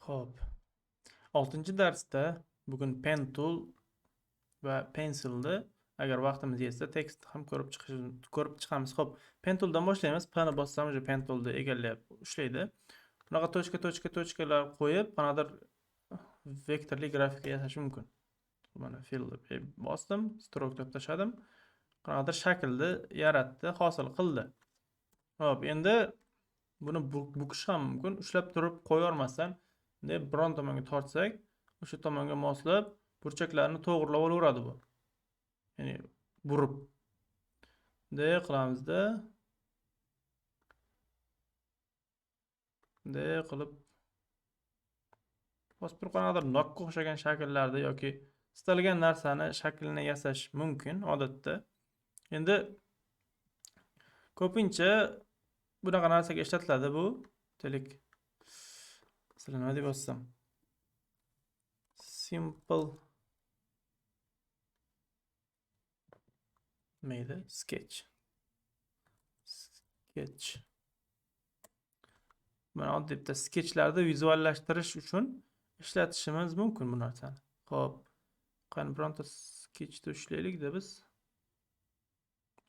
Xo'p. 6-darsda bugun pen tool va pencilni agar vaqtimiz yetsa tekst ham ko'rib chiqamiz. Xo'p, pen tooldan boshlaymiz. P ni bossam o'sha pen toolni egallab ushlaydi. Bunaqa tochkalar qo'yib, qanaqadir vektorli grafika yasash mumkin. Mana fill deb bosdim, stroke deb tashladim. Qanaqadir shaklni yaratdi, hosil qildi. Xo'p, endi buni bukish ham mumkin. Ushlab turib qo'ya olmasdan deb biron tomonga tortsak, o'sha tomonga moslab burchaklarni to'g'rilab olaveradi bu. Ya'ni burib bunday qilamizda bunday qilib bosib turib qanaqadir nokka o'xshagan shakllarda yoki istalgan narsani shaklini yasash mumkin odatda. Endi ko'pincha bunaqa narsaga ishlatiladi bu. Delik masalan nima deb yozsam? Simple mayda sketch. Mana oddiy bitta sketchlarni vizuallashtirish uchun ishlatishimiz mumkin bu narsani. Xo'p, qani bironta sketchni ushlaylik-da biz.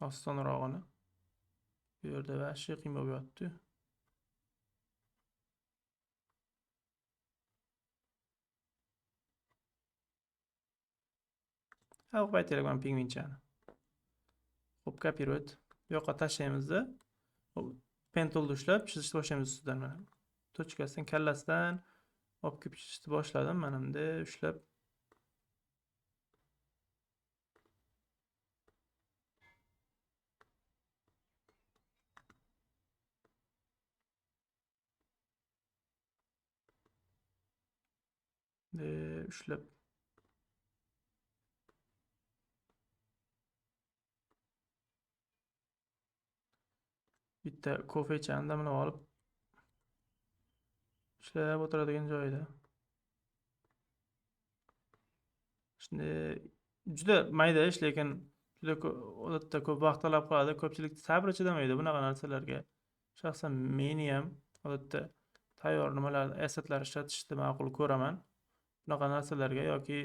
Osonrog'ini. Bu yerda vashi qiyin bo'lib yotdi. O'qib aytaylik mana pingvinchani. Xo'p, kopировать. Bu yoqqa tashlaymiz-da. Pen toolni ushlab chizishni boshlaymiz ustidan mana. Tochkasidan, kallasidan olib kelib chizishni boshladim. Mana bunday ushlab ushlab bitta kofechani damlab olib ishlab o'tiradigan joyida. Shunday juda mayda ish, lekin juda odatda ko'p vaqt talab qiladi. Ko'pchilik sabri chidamaydi bunaqa narsalarga. Shaxsan men ham odatda tayyor nimalar, assetlar ishlatishni ma'qul ko'raman. Bunaqa narsalarga yoki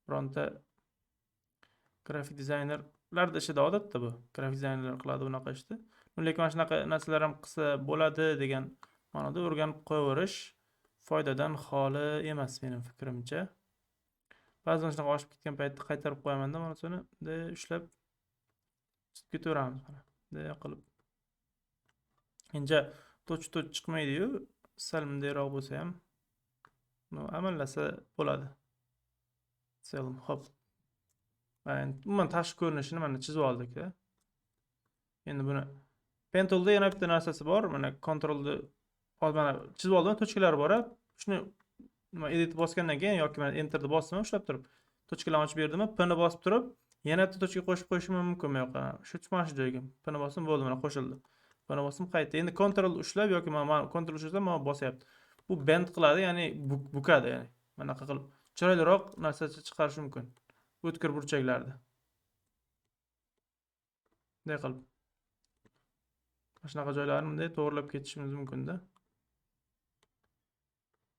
bironta grafik dizaynerlar ishida odatda bu. Grafik dizaynerlar qiladi bunaqa ishni. Lekin mana shunaqa narsalar ham qilsa bo'ladi degan ma'noda o'rganib qo'yaverish foydadan xoli emas mening fikrimcha. Ba'zan shunaqa oshib ketgan paytda qaytarib qo'yaman-da, mana shuni bunday ushlab chizib ketaveramiz mana. Bunday qilib. Endi toch chiqmaydi-yu, sal bundayroq bo'lsa ham amallasa bo'ladi. Selim, hop. Umuman tashqi ko'rinishini mana chizib oldik-da. Endi buni pen toolda yana bitta narsasi bor. Mana kontrolni mana chizib oldim, tochkalar bor. Shuni nima edit bosgandan keyin yoki men enterni bosdim, ushlab turib tochkalarni ochib berdim, p ni bosib turib yana bitta tochka qo'shib qo'yishim mumkin bu yoqqa. Shu joyga p ni bosdim, bo'ldi, mana qo'shildi. P ni bosdim, qaytdi. Endi kontrol ushlab yoki men kontrol ushlab mana bosyapti. Bu bend qiladi, ya'ni bukadi, ya'ni. Bunaqa qilib chiroyliroq narsa chiqarish mumkin. O'tkir burchaklarni. Bunday qilib mana shunaqa joylarni bunday to'g'rilab ketishimiz mumkin-da.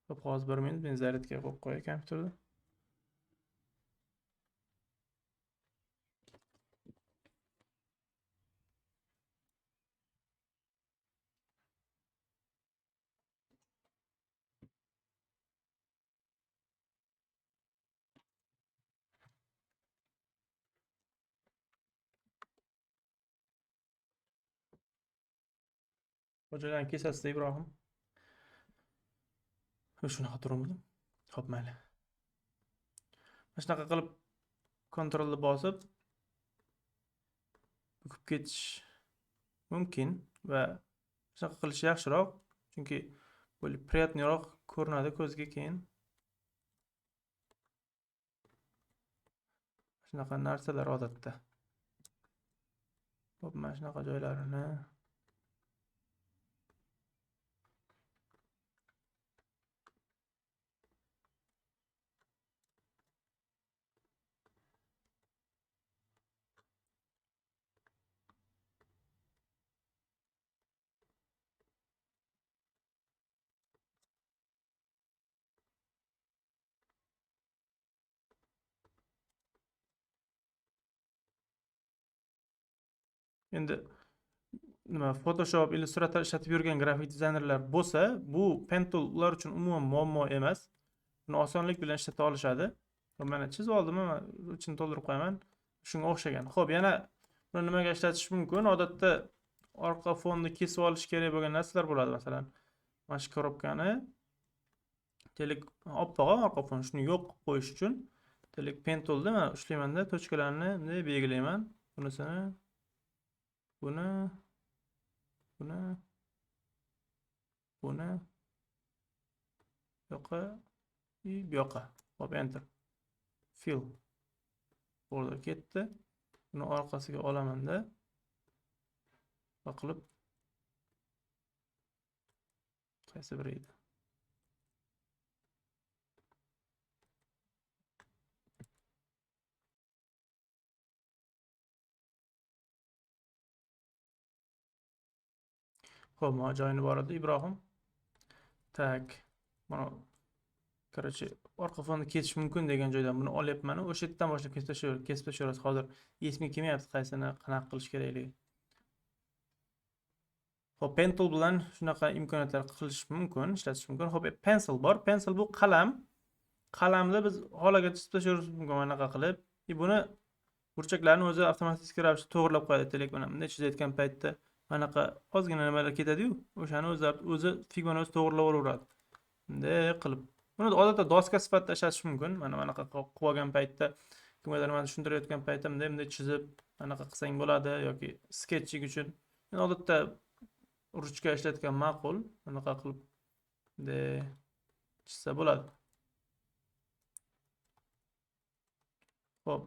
Xo'p, hozir 1 minut men zaryadga qo'yib qo'yay kompyuterda. Hocalarni kesasiz Ibrohim. Shunaqa turibdi. Xo'p, mayli. Mana shunaqa qilib kontrolni bosib bukib ketish mumkin va shunaqa qilish yaxshiroq, chunki bo'lib приятныйroq ko'rinadi ko'zga keyin. Shunaqa narsalar odatda. Xo'p, mana shunaqa joylarini Endi nima Photoshop, Illustrator ishlatib yurgan grafik dizaynerlar bo'lsa, bu pen tool ular uchun umuman muammo emas. Buni osonlik bilan ishlata olishadi. Mana chizib oldim, mana ichini to'ldirib qo'yaman. Shunga o'xshagan. Xo'p, yana buni nimaga ishlatish mumkin? Odatda orqa fonni kesib olish kerak bo'lgan narsalar bo'ladi, masalan. Mana shu korobkani oppoq orqa fon, shuni yo'q qilib qo'yish uchun pen toolda mana ushlaymanda, tochkalarni bunday belgilayman. Bunisini, buni, buni, buni bu yoqqa, bu yoqqa. Hop, enter. Fill. Border ketdi. Buni orqasiga olamanda va qilib qaysi biri edi? Xo'p, mana joyini bor edi Ibrohim. Tak. Mana Короче, orqa fonni kesish mumkin degan joydan buni olyapman. O'sha yerdan boshlab kesib tashlaverasiz. Hozir esimga kelmayapti qaysini qanaqa qilish kerakligi. Xo'p, pen tool bilan shunaqa imkoniyatlar qilish mumkin, ishlatish mumkin. Xo'p, pencil bor. Pencil bu qalam. Qalamni biz holaga chizib tashlaveramiz mumkin anaqa qilib. Buni burchaklarni o'zi avtomatik ravishda to'g'rilab qo'yadi. Telefon bunday chizayotgan paytda anaqa ozgina nimalar ketadi-yu, o'shani o'zi figmani o'zi to'g'rilab olaveradi. Bunday qilib. Buni odatda doska sifatida ishlatish mumkin. Mana bunaqa qilib olgan paytda, kimgadir mana tushuntirayotgan paytimda bunday chizib anaqa qilsang bo'ladi yoki sketching uchun. Men odatda ruchka ishlatgan ma'qul. Bunaqa qilib bunday chizsa bo'ladi. Xo'p.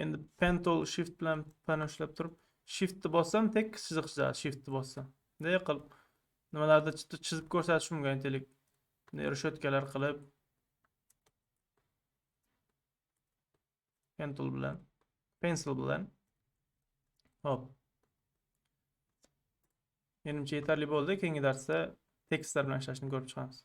Endi pen tool shift bilan pen ushlab turib, shiftni bossam tekis chiziq chizadi, shiftni bossam. Bunday qilib nimalarni chizib ko'rsatish mumkin aytaylik. Bunday rishotkalar qilib pen tool bilan, pencil bilan. Hop. Menimcha yetarli bo'ldi. Keyingi darsda tekstlar bilan ishlashni ko'rib chiqamiz.